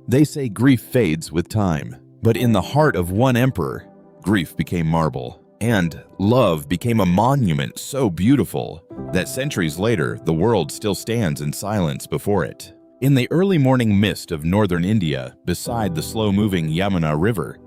They say grief fades with time, but in the heart of one emperor, grief became marble, and love became a monument so beautiful that centuries later, the world still stands in silence before it. In the early morning mist of northern India, beside the slow-moving Yamuna River,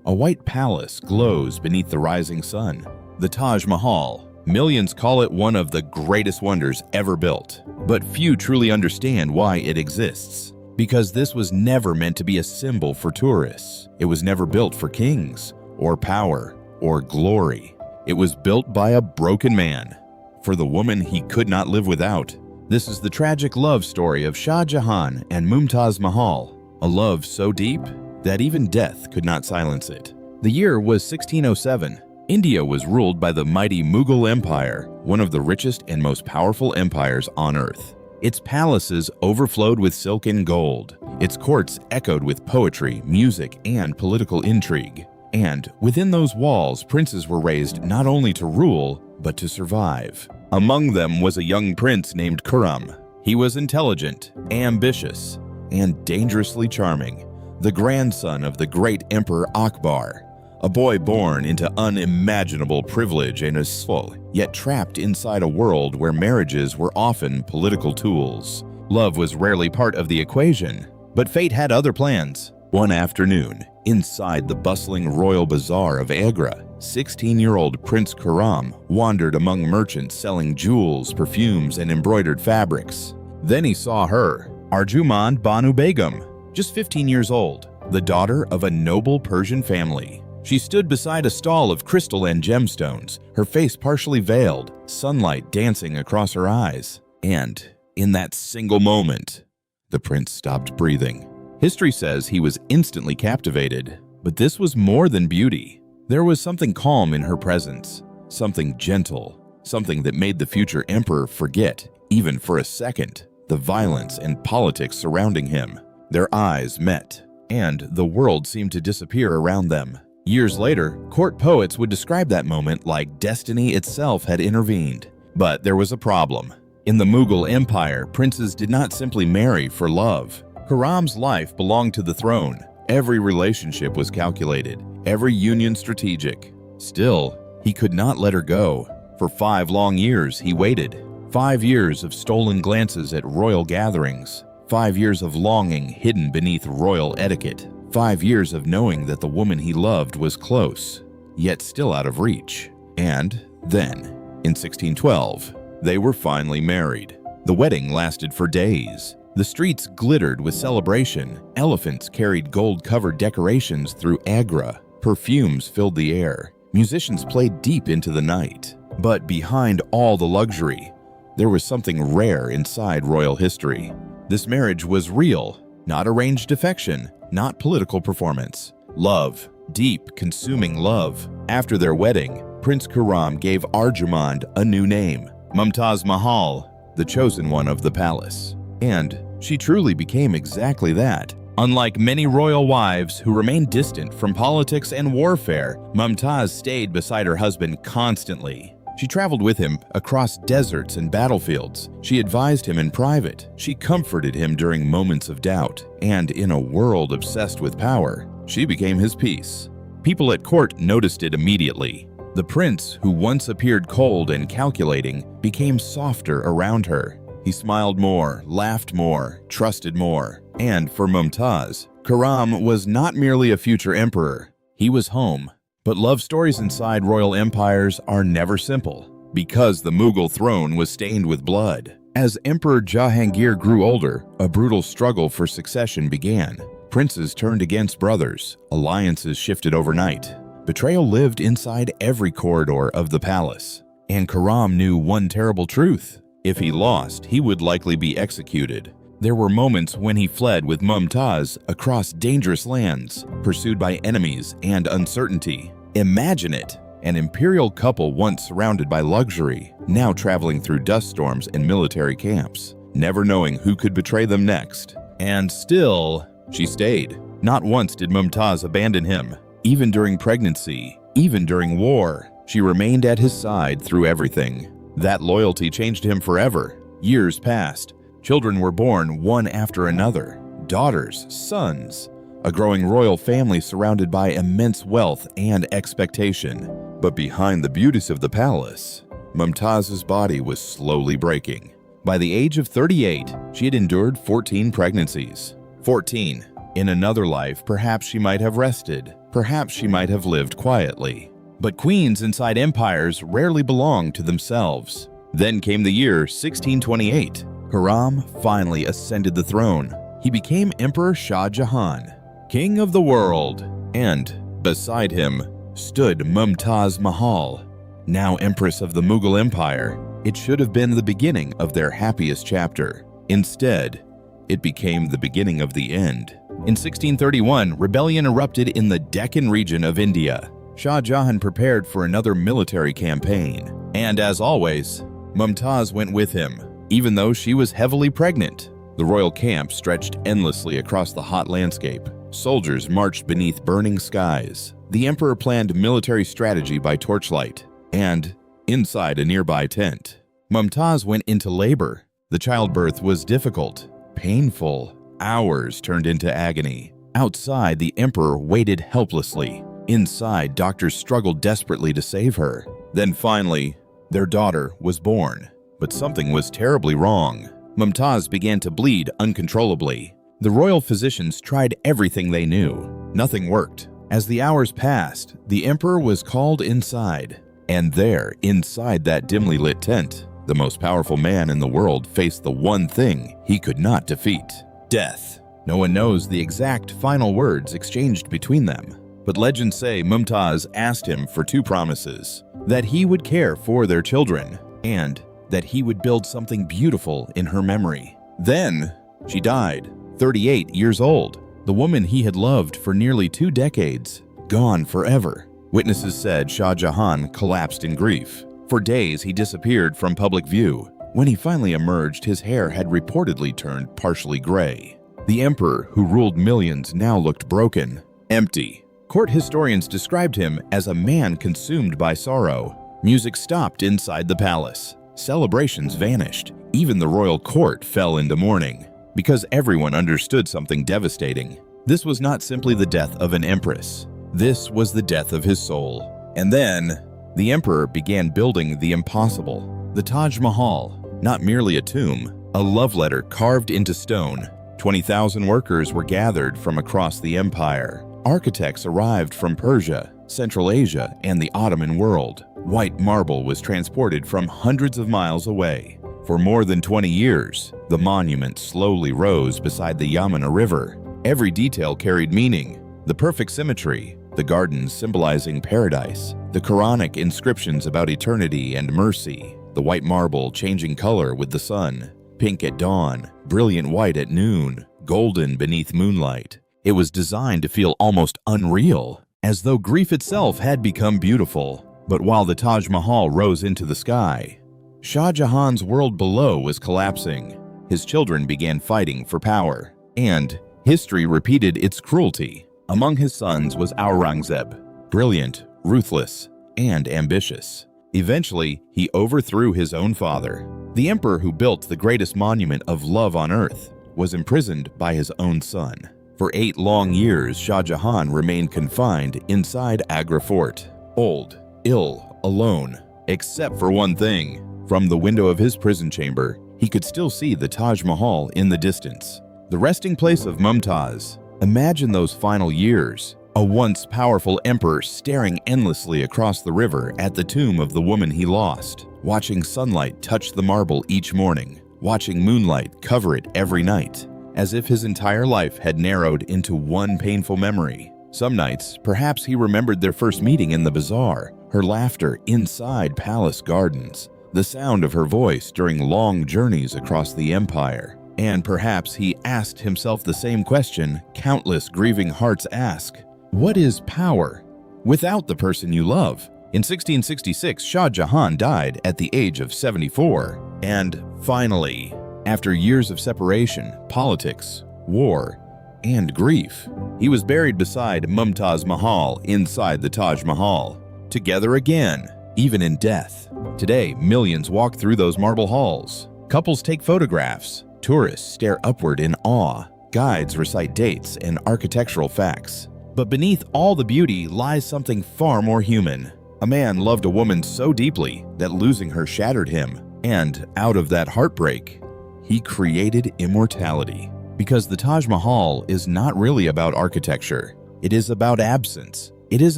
a white palace glows beneath the rising sun. The Taj Mahal. Millions call it one of the greatest wonders ever built, but few truly understand why it exists. Because this was never meant to be a symbol for tourists. It was never built for kings, or power, or glory. It was built by a broken man, for the woman he could not live without. This is the tragic love story of Shah Jahan and Mumtaz Mahal, a love so deep that even death could not silence it. The year was 1607. India was ruled by the mighty Mughal Empire, one of the richest and most powerful empires on earth. Its palaces overflowed with silk and gold. Its courts echoed with poetry, music, and political intrigue. And within those walls, princes were raised not only to rule, but to survive. Among them was a young prince named Khurram. He was intelligent, ambitious, and dangerously charming, the grandson of the great Emperor Akbar, a boy born into unimaginable privilege and useful, yet trapped inside a world where marriages were often political tools. Love was rarely part of the equation, but fate had other plans. One afternoon, inside the bustling royal bazaar of Agra, 16-year-old Prince Khurram wandered among merchants selling jewels, perfumes, and embroidered fabrics. Then he saw her, Arjumand Banu Begum, just 15 years old, the daughter of a noble Persian family. She stood beside a stall of crystal and gemstones, her face partially veiled, sunlight dancing across her eyes. And in that single moment, the prince stopped breathing. History says he was instantly captivated, but this was more than beauty. There was something calm in her presence, something gentle, something that made the future emperor forget, even for a second, the violence and politics surrounding him. Their eyes met, and the world seemed to disappear around them. Years later, court poets would describe that moment like destiny itself had intervened. But there was a problem. In the Mughal Empire, princes did not simply marry for love. Khurram's life belonged to the throne. Every relationship was calculated, every union strategic. Still, he could not let her go. For 5 long years, he waited. 5 years of stolen glances at royal gatherings. 5 years of longing hidden beneath royal etiquette. 5 years of knowing that the woman he loved was close, yet still out of reach. And then, in 1612, they were finally married. The wedding lasted for days. The streets glittered with celebration. Elephants carried gold-covered decorations through Agra. Perfumes filled the air. Musicians played deep into the night. But behind all the luxury, there was something rare inside royal history. This marriage was real, not arranged affection, not political performance. Love, deep, consuming love. After their wedding, Prince Khurram gave Arjumand a new name, Mumtaz Mahal, the chosen one of the palace. And she truly became exactly that. Unlike many royal wives who remained distant from politics and warfare, Mumtaz stayed beside her husband constantly. She traveled with him across deserts and battlefields. She advised him in private. She comforted him during moments of doubt. And in a world obsessed with power, she became his peace. People at court noticed it immediately. The prince, who once appeared cold and calculating, became softer around her. He smiled more, laughed more, trusted more. And for Mumtaz, Khurram was not merely a future emperor. He was home. But love stories inside royal empires are never simple, because the Mughal throne was stained with blood. As Emperor Jahangir grew older, a brutal struggle for succession began. Princes turned against brothers, alliances shifted overnight. Betrayal lived inside every corridor of the palace. And Khurram knew one terrible truth. If he lost, he would likely be executed. There were moments when he fled with Mumtaz across dangerous lands, pursued by enemies and uncertainty. Imagine it! An imperial couple once surrounded by luxury, now traveling through dust storms and military camps, never knowing who could betray them next. And still, she stayed. Not once did Mumtaz abandon him. Even during pregnancy, even during war, she remained at his side through everything. That loyalty changed him forever. Years passed. Children were born one after another, daughters, sons, a growing royal family surrounded by immense wealth and expectation. But behind the beauties of the palace, Mumtaz's body was slowly breaking. By the age of 38, she had endured 14 pregnancies. 14. In another life, perhaps she might have rested. Perhaps she might have lived quietly. But queens inside empires rarely belong to themselves. Then came the year 1628. Khurram finally ascended the throne. He became Emperor Shah Jahan, king of the world. And beside him stood Mumtaz Mahal, now Empress of the Mughal Empire. It should have been the beginning of their happiest chapter. Instead, it became the beginning of the end. In 1631, rebellion erupted in the Deccan region of India. Shah Jahan prepared for another military campaign. And as always, Mumtaz went with him, even though she was heavily pregnant. The royal camp stretched endlessly across the hot landscape. Soldiers marched beneath burning skies. The emperor planned military strategy by torchlight. And inside a nearby tent, Mumtaz went into labor. The childbirth was difficult, painful. Hours turned into agony. Outside, the emperor waited helplessly. Inside, doctors struggled desperately to save her. Then finally, their daughter was born. But something was terribly wrong. Mumtaz began to bleed uncontrollably. The royal physicians tried everything they knew. Nothing worked. As the hours passed, the emperor was called inside. And there, inside that dimly lit tent, the most powerful man in the world faced the one thing he could not defeat: death. No one knows the exact final words exchanged between them, but legends say Mumtaz asked him for two promises: that he would care for their children, and that he would build something beautiful in her memory. Then she died, 38 years old. The woman he had loved for nearly 2 decades, gone forever. Witnesses said Shah Jahan collapsed in grief. For days, he disappeared from public view. When he finally emerged, his hair had reportedly turned partially gray. The emperor, who ruled millions, now looked broken, empty. Court historians described him as a man consumed by sorrow. Music stopped inside the palace. Celebrations vanished. Even the royal court fell into mourning, because everyone understood something devastating. This was not simply the death of an empress. This was the death of his soul. And then, the emperor began building the impossible. The Taj Mahal, not merely a tomb, a love letter carved into stone. 20,000 workers were gathered from across the empire. Architects arrived from Persia, Central Asia, and the Ottoman world. White marble was transported from hundreds of miles away. For more than 20 years, the monument slowly rose beside the Yamuna River. Every detail carried meaning: the perfect symmetry, the gardens symbolizing paradise, the Quranic inscriptions about eternity and mercy, the white marble changing color with the sun, pink at dawn, brilliant white at noon, golden beneath moonlight. It was designed to feel almost unreal, as though grief itself had become beautiful. But while the Taj Mahal rose into the sky, Shah Jahan's world below was collapsing. His children began fighting for power, and history repeated its cruelty. Among his sons was Aurangzeb, brilliant, ruthless, and ambitious. Eventually, he overthrew his own father. The emperor who built the greatest monument of love on earth was imprisoned by his own son. For 8 long years, Shah Jahan remained confined inside Agra Fort, old, ill, alone, except for one thing. From the window of his prison chamber, he could still see the Taj Mahal in the distance, the resting place of Mumtaz. Imagine those final years, a once powerful emperor staring endlessly across the river at the tomb of the woman he lost, watching sunlight touch the marble each morning, watching moonlight cover it every night, as if his entire life had narrowed into one painful memory. Some nights, perhaps he remembered their first meeting in the bazaar, her laughter inside palace gardens, the sound of her voice during long journeys across the empire. And perhaps he asked himself the same question countless grieving hearts ask: what is power without the person you love? In 1666, Shah Jahan died at the age of 74. And finally, after years of separation, politics, war, and grief, he was buried beside Mumtaz Mahal inside the Taj Mahal, together again, even in death. Today, millions walk through those marble halls. Couples take photographs. Tourists stare upward in awe, guides recite dates and architectural facts. But beneath all the beauty lies something far more human. A man loved a woman so deeply that losing her shattered him, and out of that heartbreak, he created immortality. Because the Taj Mahal is not really about architecture. It is about absence. It is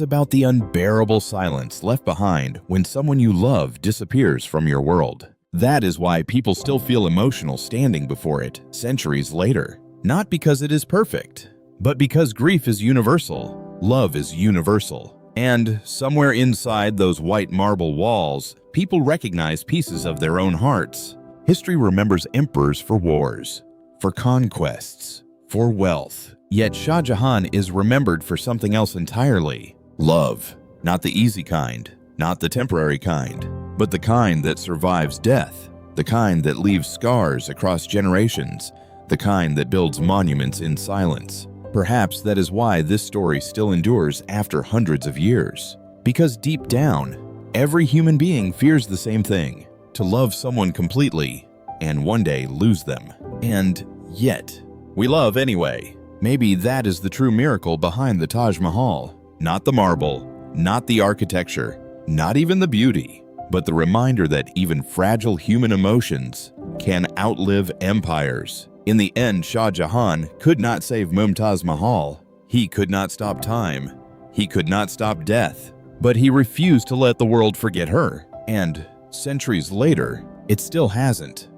about the unbearable silence left behind when someone you love disappears from your world. That is why people still feel emotional standing before it centuries later. Not because it is perfect, but because grief is universal, love is universal. And somewhere inside those white marble walls, people recognize pieces of their own hearts. History remembers emperors for wars, for conquests, for wealth. Yet Shah Jahan is remembered for something else entirely. Love. Not the easy kind, not the temporary kind, but the kind that survives death, the kind that leaves scars across generations, the kind that builds monuments in silence. Perhaps that is why this story still endures after hundreds of years. Because deep down, every human being fears the same thing: to love someone completely and one day lose them. And yet, we love anyway. Maybe that is the true miracle behind the Taj Mahal. Not the marble, not the architecture, not even the beauty, but the reminder that even fragile human emotions can outlive empires. In the end, Shah Jahan could not save Mumtaz Mahal. He could not stop time. He could not stop death. But he refused to let the world forget her. And centuries later, it still hasn't.